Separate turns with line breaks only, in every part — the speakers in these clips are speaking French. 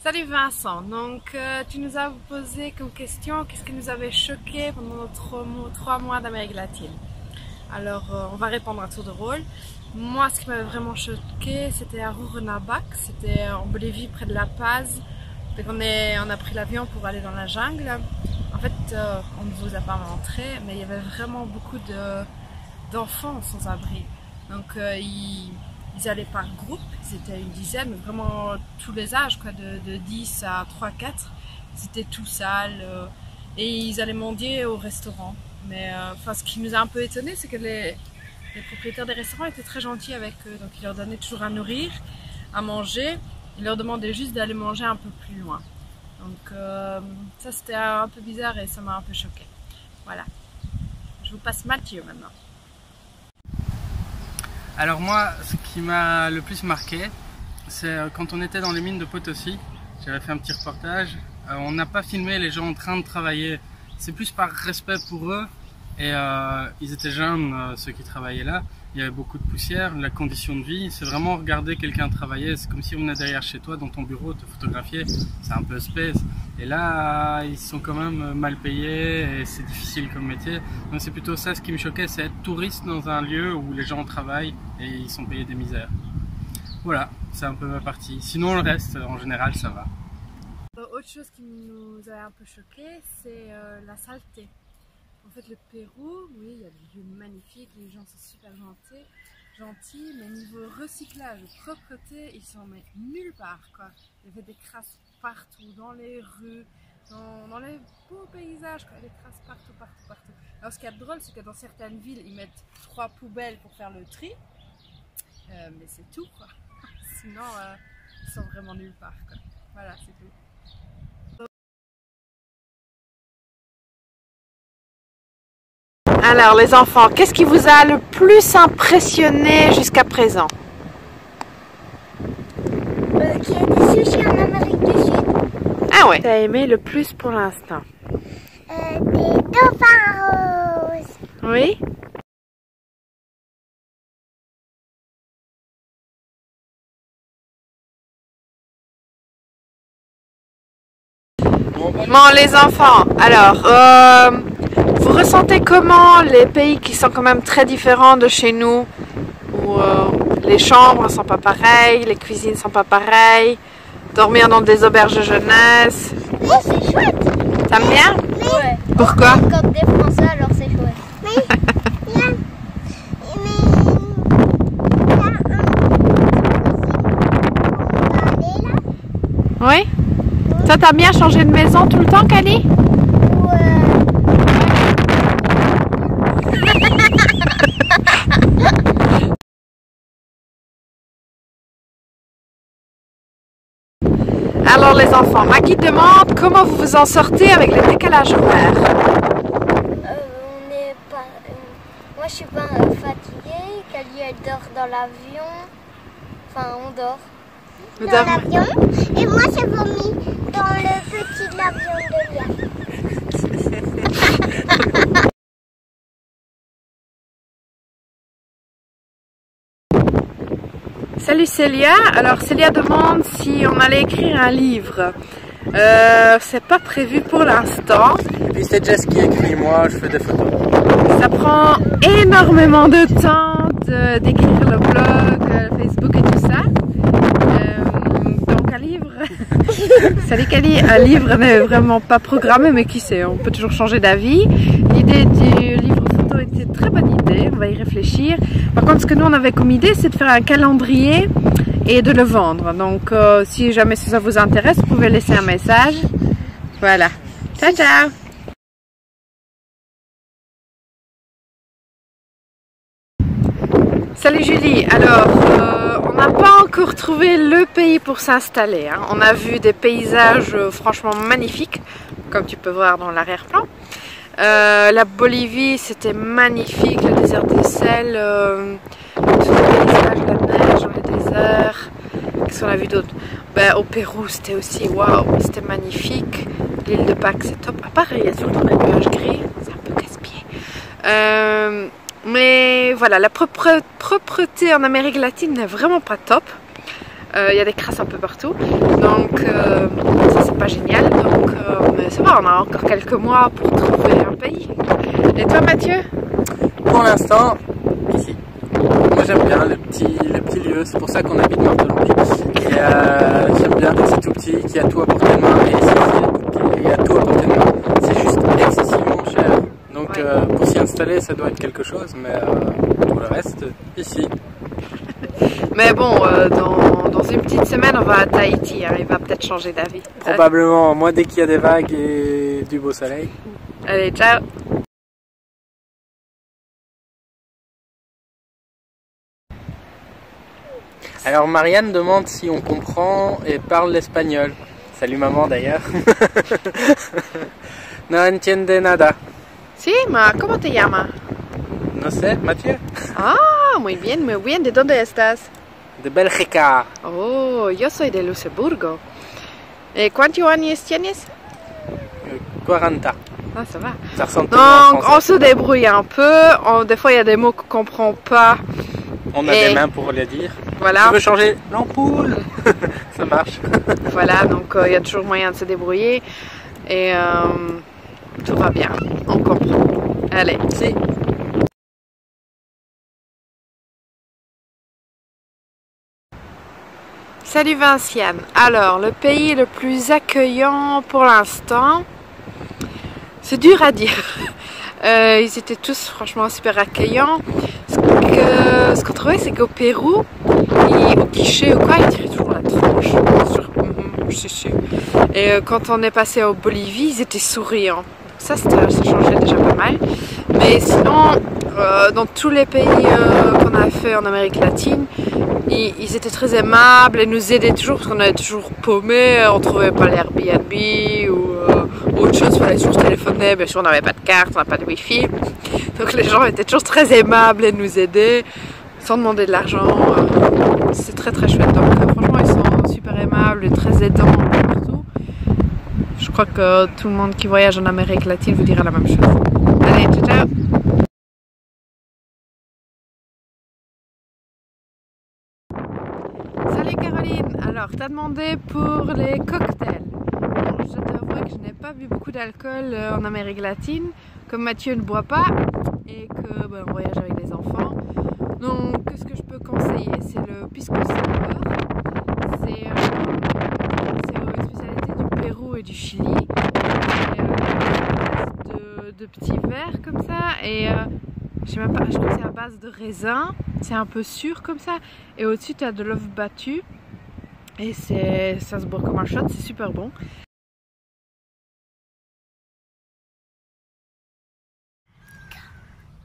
Salut Vincent, donc tu nous as posé comme question qu'est-ce qui nous avait choqué pendant nos 3 mois d'Amérique latine. Alors on va répondre à tour de rôle. Moi ce qui m'avait vraiment choqué c'était à Rurrenabaque, c'était en Bolivie près de La Paz. Donc on a pris l'avion pour aller dans la jungle. En fait on ne vous a pas montré mais il y avait vraiment beaucoup d'enfants sans abri. Donc ils allaient par groupe, c'était une dizaine, mais vraiment tous les âges, quoi, de 10 à 3-4. C'était tout sale et ils allaient mendier au restaurant. Mais ce qui nous a un peu étonné, c'est que les propriétaires des restaurants étaient très gentils avec eux. Donc ils leur donnaient toujours à nourrir, à manger. Ils leur demandaient juste d'aller manger un peu plus loin. Donc ça c'était un peu bizarre et ça m'a un peu choqué. Voilà. Je vous passe Mathieu maintenant.
Alors moi, ce qui m'a le plus marqué, c'est quand on était dans les mines de Potosi. J'avais fait un petit reportage. On n'a pas filmé les gens en train de travailler. C'est plus par respect pour eux. Et ils étaient jeunes, ceux qui travaillaient là. Il y avait beaucoup de poussière, la condition de vie. C'est vraiment regarder quelqu'un travailler. C'est comme si on venait derrière chez toi, dans ton bureau, te photographier. C'est un peu space. Et là, ils sont quand même mal payés et c'est difficile comme métier. Donc c'est plutôt ça ce qui me choquait, c'est être touriste dans un lieu où les gens travaillent et ils sont payés des misères. Voilà, c'est un peu ma partie. Sinon le reste, en général, ça va.
Autre chose qui nous a un peu choqué, c'est la saleté. En fait, le Pérou, oui, il y a des lieux magnifiques, les gens sont super gentils, mais niveau recyclage, propreté, ils sont mais nulle part, quoi. Il y avait des crasses partout, dans les rues, dans les beaux paysages, quoi, des crasses partout. Alors ce qui est drôle, c'est que dans certaines villes, ils mettent 3 poubelles pour faire le tri, mais c'est tout, quoi. Sinon, ils sont vraiment nulle part, quoi. Voilà, c'est tout. Alors les enfants, qu'est-ce qui vous a le plus impressionné jusqu'à présent?
Qu'il y a des sushis en Amérique du Sud.
Ah ouais. T'as aimé le plus pour l'instant?
Des dauphins roses.
Oui. Bon les enfants, alors vous ressentez comment les pays qui sont quand même très différents de chez nous, où les chambres sont pas pareilles, les cuisines sont pas pareilles, dormir dans des auberges de jeunesse?
Oui, c'est chouette.
T'aimes bien?
Ouais.
Pourquoi?
Comme des Français, alors c'est chouette.
Oui? Toi, t'as bien changé de maison tout le temps, Kali? Alors les enfants, Maggie demande comment vous vous en sortez avec les décalages horaires.
On n'est pas. Moi je suis pas fatiguée. Kali elle dort dans l'avion. Enfin on dort. Dans l'avion. Et moi j'ai vomi dans le petit de l'avion de Lia.
Salut Célia, alors Célia demande si on allait écrire un livre. C'est pas prévu pour l'instant.
Et puis c'est Jess qui écrit, moi je fais des photos.
Ça prend énormément de temps d'écrire le blog, Facebook et tout ça. Donc un livre, salut Kali, un livre n'est vraiment pas programmé, mais qui sait, on peut toujours changer d'avis. L'idée du livre photo était une très bonne idée, on va y réfléchir. Par contre, ce que nous on avait comme idée, c'est de faire un calendrier et de le vendre. Donc si jamais ça vous intéresse, vous pouvez laisser un message. Voilà. Ciao ciao. Salut Julie, alors on n'a pas encore trouvé le pays pour s'installer, hein. On a vu des paysages franchement magnifiques, comme tu peux voir dans l'arrière-plan. La Bolivie c'était magnifique, le désert des sels, tous les paysages, la neige dans le désert. Qu'est-ce qu'on a vu d'autre? Au Pérou c'était aussi waouh, c'était magnifique. L'île de Pâques c'est top, à part il y a surtout les nuages gris, c'est un peu casse-pied. Mais voilà, la propreté en Amérique latine n'est vraiment pas top. Il y a des crasses un peu partout. Donc ça c'est pas génial. Donc mais ça va, on a encore quelques mois pour trouver un pays. Et toi Mathieu?
Pour l'instant, ici. Moi j'aime bien les petits lieux, c'est pour ça qu'on habite Martelange. J'aime bien que c'est tout petit, qu'il y a tout à portée de main. Et ici, il y a tout à portée de main. C'est juste excessivement cher. Donc ouais. Pour s'y installer, ça doit être quelque chose, mais pour le reste, ici.
Mais bon, dans une petite semaine, on va à Tahiti. Hein, il va peut-être changer d'avis.
Probablement, moi dès qu'il y a des vagues et du beau soleil.
Allez, ciao!
Alors Marianne demande si on comprend et parle l'espagnol. Salut maman d'ailleurs. No entiende nada.
Sí, ma, ¿cómo te llamas?
No sé, Mathieu.
Ah, muy bien, muy bien. ¿De dónde estás?
De Bélgica.
Oh, yo soy de Luxemburgo. ¿Cuántos años tienes?
40.
Ah, ça va.
Ça ressemble
Donc, on se débrouille un peu. Des fois, il y a des mots qu'on ne comprend pas.
On a des mains pour les dire.
Voilà.
Tu veux changer l'ampoule? Ça marche.
Voilà, donc il y a toujours moyen de se débrouiller. Et tout va bien. On comprend. Allez, c'est... Salut Vinciane. Alors, le pays le plus accueillant pour l'instant, c'est dur à dire. Ils étaient tous franchement super accueillants. Ce qu'on trouvait, c'est qu'au Pérou, au guichet ou quoi, ils tiraient toujours la tronche. Et quand on est passé au Bolivie, ils étaient souriants. Ça changeait déjà pas mal. Mais sinon, dans tous les pays qu'on a fait en Amérique latine, ils étaient très aimables et nous aidaient toujours parce qu'on avait toujours paumé, on trouvait pas l'Airbnb ou autre chose, il fallait toujours téléphoner, bien sûr on n'avait pas de carte, on n'a pas de wifi. Donc les gens étaient toujours très aimables et nous aidaient sans demander de l'argent. C'est très très chouette. Donc franchement ils sont super aimables et très aidants partout. Je crois que tout le monde qui voyage en Amérique latine vous dira la même chose. Allez, ciao ciao! Salut Caroline! Alors, t'as demandé pour les cocktails. Bon, je t'avoue que je n'ai pas bu beaucoup d'alcool en Amérique latine, comme Mathieu ne boit pas et que on voyage avec des enfants. Donc, ce que je peux conseiller, c'est le pisco sour. C'est une spécialité du Pérou et du Chili. De petits verres comme ça et je sais même pas, je crois que c'est à base de raisin, c'est un peu sûr comme ça et au-dessus tu as de l'œuf battu et ça se boit comme un shot, c'est super bon.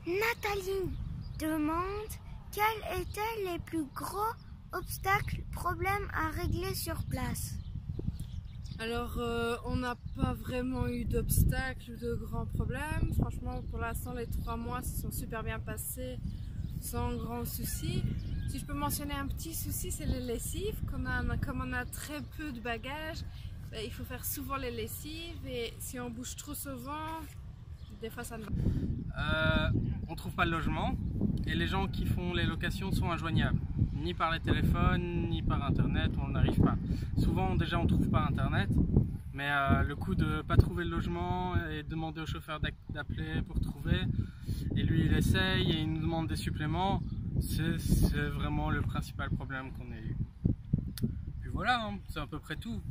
Nathalie demande quels étaient les plus gros obstacles, problèmes à régler sur place.
Alors on n'a pas vraiment eu d'obstacles ou de grands problèmes. Franchement pour l'instant les 3 mois se sont super bien passés sans grands soucis. Si je peux mentionner un petit souci, c'est les lessives. Comme on a très peu de bagages, il faut faire souvent les lessives et si on bouge trop souvent, des fois ça ne va.
On trouve pas de logement et les gens qui font les locations sont injoignables. Ni par les téléphones, ni par internet, on n'arrive pas. Souvent déjà on trouve pas internet, mais le coup de pas trouver le logement et demander au chauffeur d'appeler pour trouver, et lui il essaye et il nous demande des suppléments, c'est vraiment le principal problème qu'on ait eu. Puis voilà, hein, c'est à peu près tout.